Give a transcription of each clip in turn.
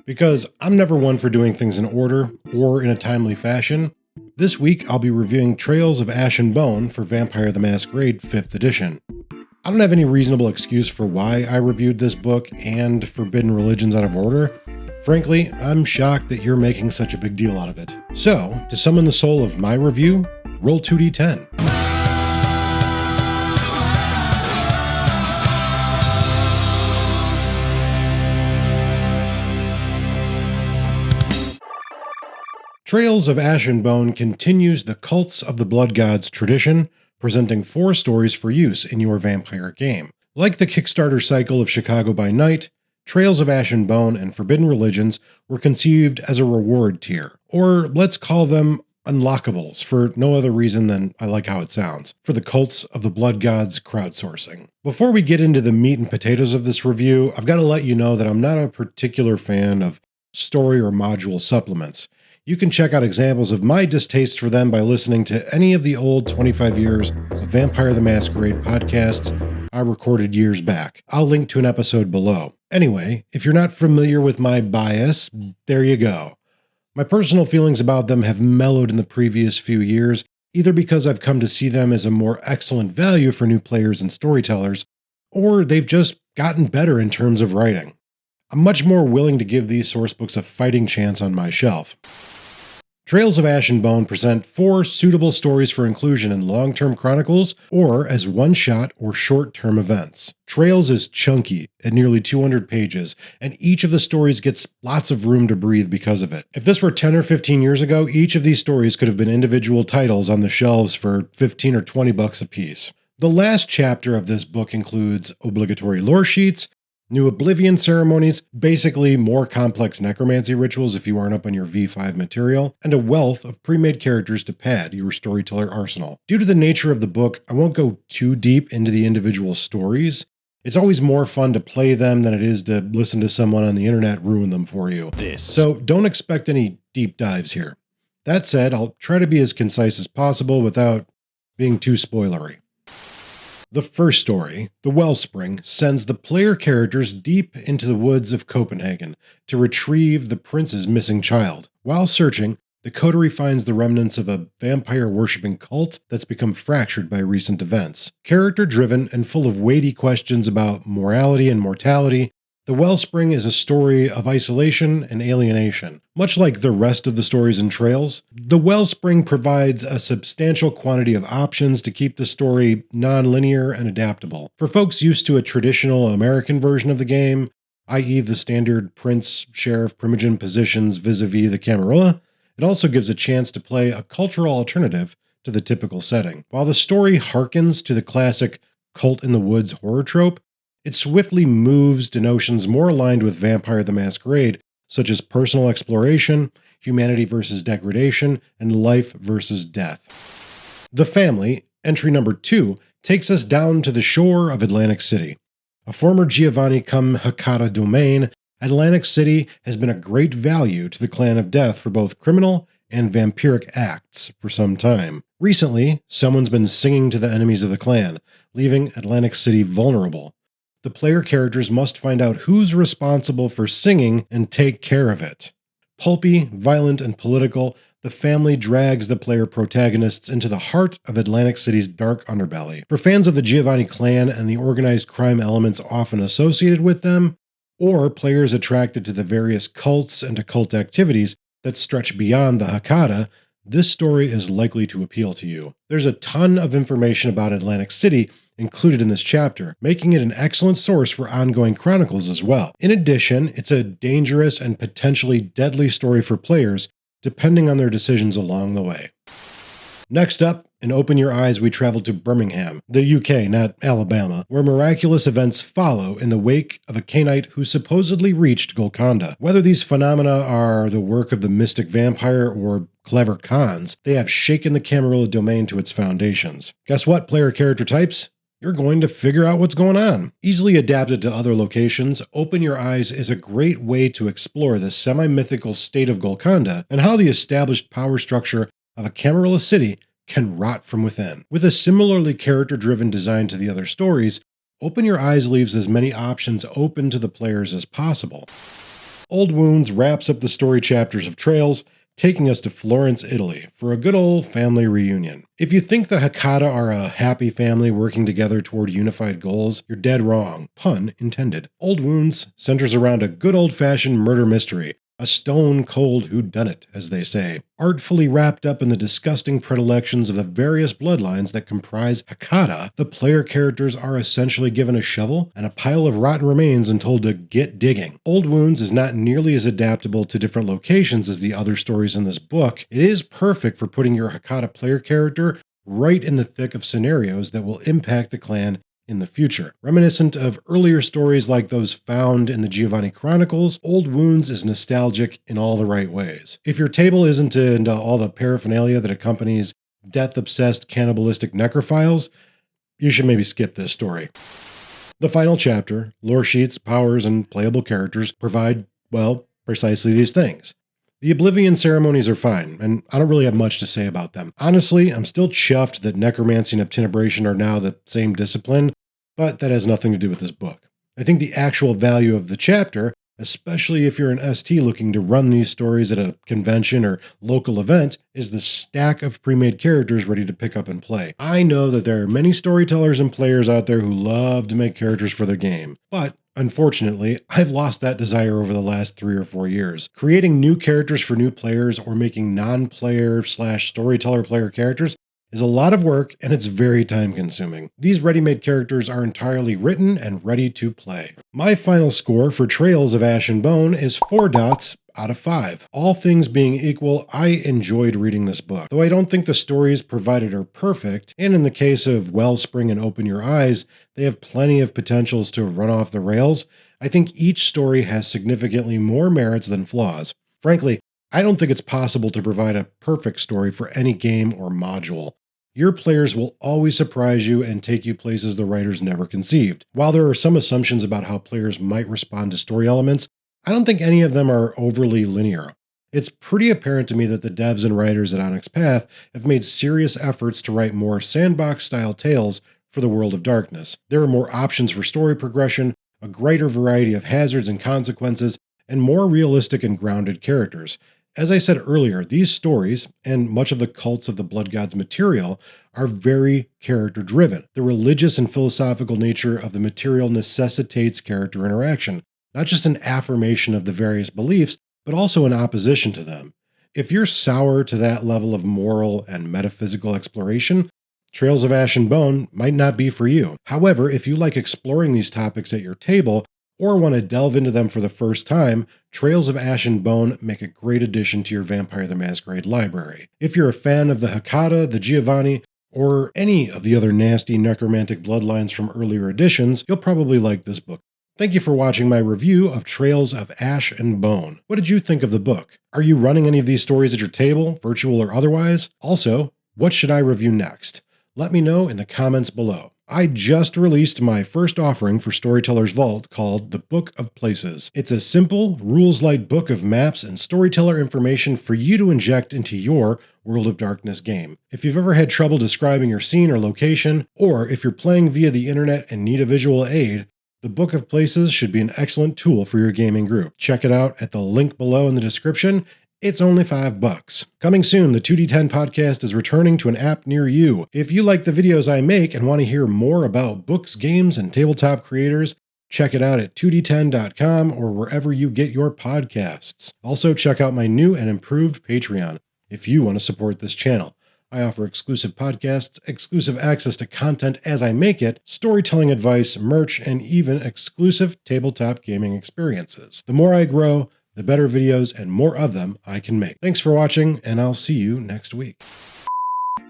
Because I'm never one for doing things in order or in a timely fashion, this week I'll be reviewing Trails of Ash and Bone for Vampire the Masquerade 5th edition. I don't have any reasonable excuse for why I reviewed this book and Forbidden Religions out of order. Frankly, I'm shocked that you're making such a big deal out of it. So, to summon the soul of my review, roll 2d10. Trails of Ash and Bone continues the Cults of the Blood Gods tradition, presenting 4 stories for use in your vampire game. Like the Kickstarter cycle of Chicago by Night, Trails of Ash and Bone and Forbidden Religions were conceived as a reward tier, or let's call them unlockables for no other reason than I like how it sounds, for the Cults of the Blood Gods crowdsourcing. Before we get into the meat and potatoes of this review, I've got to let you know that I'm not a particular fan of story or module supplements. You can check out examples of my distaste for them by listening to any of the old 25 years of Vampire the Masquerade podcasts I recorded years back. I'll link to an episode below. Anyway, if you're not familiar with my bias, there you go. My personal feelings about them have mellowed in the previous few years, either because I've come to see them as a more excellent value for new players and storytellers, or they've just gotten better in terms of writing. I'm much more willing to give these sourcebooks a fighting chance on my shelf. Trails of Ash and Bone present 4 suitable stories for inclusion in long-term chronicles or as one-shot or short-term events. Trails is chunky at nearly 200 pages, and each of the stories gets lots of room to breathe because of it. If this were 10 or 15 years ago, each of these stories could have been individual titles on the shelves for 15 or 20 bucks a piece. The last chapter of this book includes obligatory lore sheets, new Oblivion ceremonies, basically more complex necromancy rituals if you aren't up on your V5 material, and a wealth of pre-made characters to pad your storyteller arsenal. Due to the nature of the book, I won't go too deep into the individual stories. It's always more fun to play them than it is to listen to someone on the internet ruin them for you. So don't expect any deep dives here. That said, I'll try to be as concise as possible without being too spoilery. The first story, The Wellspring, sends the player characters deep into the woods of Copenhagen to retrieve the prince's missing child. While searching, the coterie finds the remnants of a vampire-worshipping cult that's become fractured by recent events. Character-driven and full of weighty questions about morality and mortality, The Wellspring is a story of isolation and alienation. Much like the rest of the stories in Trails, The Wellspring provides a substantial quantity of options to keep the story non-linear and adaptable. For folks used to a traditional American version of the game, i.e. the standard prince, sheriff, primogen positions vis-a-vis the Camarilla, it also gives a chance to play a cultural alternative to the typical setting. While the story harkens to the classic cult in the woods horror trope, it swiftly moves to notions more aligned with Vampire the Masquerade, such as personal exploration, humanity versus degradation, and life versus death. The Family, entry number 2, takes us down to the shore of Atlantic City. A former Giovanni cum Hakata domain, Atlantic City has been a great value to the Clan of Death for both criminal and vampiric acts for some time. Recently, someone's been singing to the enemies of the clan, leaving Atlantic City vulnerable. The player characters must find out who's responsible for singing and take care of it. Pulpy, violent, and political, The Family drags the player protagonists into the heart of Atlantic City's dark underbelly. For fans of the Giovanni clan and the organized crime elements often associated with them, or players attracted to the various cults and occult activities that stretch beyond the Hakata, this story is likely to appeal to you. There's a ton of information about Atlantic City included in this chapter, making it an excellent source for ongoing chronicles as well. In addition, it's a dangerous and potentially deadly story for players, depending on their decisions along the way. Next up, in Open Your Eyes, we travel to Birmingham, the UK, not Alabama, where miraculous events follow in the wake of a Cainite who supposedly reached Golconda. Whether these phenomena are the work of the mystic vampire or clever cons, they have shaken the Camarilla domain to its foundations. Guess what, player character types? You're going to figure out what's going on. Easily adapted to other locations, Open Your Eyes is a great way to explore the semi-mythical state of Golconda and how the established power structure of a Camarilla city can rot from within. With a similarly character-driven design to the other stories, Open Your Eyes leaves as many options open to the players as possible. Old Wounds wraps up the story chapters of Trails, taking us to Florence, Italy, for a good old family reunion. If you think the Hakata are a happy family working together toward unified goals, you're dead wrong. Pun intended. Old Wounds centers around a good old-fashioned murder mystery, a stone-cold whodunit, as they say, artfully wrapped up in the disgusting predilections of the various bloodlines that comprise Hakata. The player characters are essentially given a shovel and a pile of rotten remains and told to get digging. Old Wounds is not nearly as adaptable to different locations as the other stories in this book. It is perfect for putting your Hakata player character right in the thick of scenarios that will impact the clan in the future. Reminiscent of earlier stories like those found in the Giovanni Chronicles, Old Wounds is nostalgic in all the right ways. If your table isn't into all the paraphernalia that accompanies death-obsessed cannibalistic necrophiles, you should maybe skip this story. The final chapter, lore sheets, powers, and playable characters provide, well, precisely these things. The Oblivion ceremonies are fine, and I don't really have much to say about them. Honestly, I'm still chuffed that necromancy and obtenebration are now the same discipline, but that has nothing to do with this book. I think the actual value of the chapter, especially if you're an ST looking to run these stories at a convention or local event, is the stack of pre-made characters ready to pick up and play. I know that there are many storytellers and players out there who love to make characters for their game, but unfortunately, I've lost that desire over the last 3 or 4 years. Creating new characters for new players or making non-player / storyteller player characters is a lot of work, and it's very time-consuming. These ready-made characters are entirely written and ready to play. My final score for Trails of Ash and Bone is 4 dots out of 5. All things being equal, I enjoyed reading this book. Though I don't think the stories provided are perfect, and in the case of Wellspring and Open Your Eyes, they have plenty of potentials to run off the rails, I think each story has significantly more merits than flaws. Frankly, I don't think it's possible to provide a perfect story for any game or module. Your players will always surprise you and take you places the writers never conceived. While there are some assumptions about how players might respond to story elements, I don't think any of them are overly linear. It's pretty apparent to me that the devs and writers at Onyx Path have made serious efforts to write more sandbox-style tales for the World of Darkness. There are more options for story progression, a greater variety of hazards and consequences, and more realistic and grounded characters. As I said earlier, these stories, and much of the Cults of the Blood Gods material, are very character-driven. The religious and philosophical nature of the material necessitates character interaction, not just an affirmation of the various beliefs, but also an opposition to them. If you're sour to that level of moral and metaphysical exploration, Trails of Ash and Bone might not be for you. However, if you like exploring these topics at your table, or want to delve into them for the first time, Trails of Ash and Bone make a great addition to your Vampire the Masquerade library. If you're a fan of the Hakata, the Giovanni, or any of the other nasty necromantic bloodlines from earlier editions, you'll probably like this book. Thank you for watching my review of Trails of Ash and Bone. What did you think of the book? Are you running any of these stories at your table, virtual or otherwise? Also, what should I review next? Let me know in the comments below. I just released my first offering for Storyteller's Vault called The Book of Places. It's a simple, rules-light book of maps and storyteller information for you to inject into your World of Darkness game. If you've ever had trouble describing your scene or location, or if you're playing via the internet and need a visual aid, The Book of Places should be an excellent tool for your gaming group. Check it out at the link below in the description. It's only $5. Coming soon, the 2D10 podcast is returning to an app near you. If you like the videos I make and want to hear more about books, games, and tabletop creators, check it out at 2d10.com or wherever you get your podcasts. Also, check out my new and improved Patreon if you want to support this channel. I offer exclusive podcasts, exclusive access to content as I make it, storytelling advice, merch, and even exclusive tabletop gaming experiences. The more I grow, the better videos and more of them I can make. Thanks for watching, and I'll see you next week.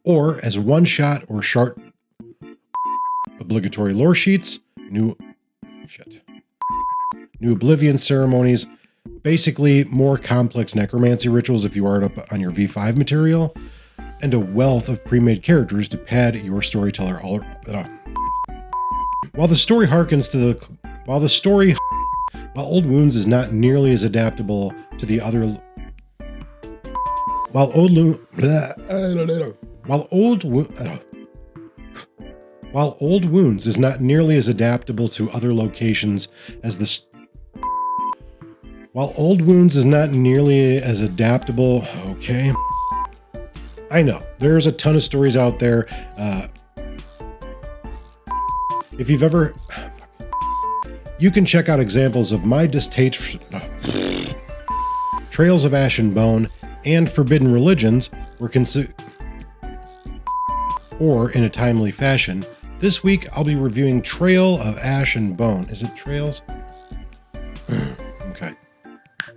Or as one-shot or short obligatory lore sheets, new Oblivion ceremonies, basically more complex necromancy rituals if you are up on your V5 material, and a wealth of pre-made characters to pad your storyteller. While Old Wounds is not nearly as adaptable to the other... While Old Wounds is not nearly as adaptable to other locations as the... While Old Wounds is not nearly as adaptable, okay. I know, there's a ton of stories out there. If you've ever... You can check out examples of my distaste... Trails of Ash and Bone and Forbidden Religions were or in a timely fashion. This week, I'll be reviewing Trail of Ash and Bone. Is it Trails?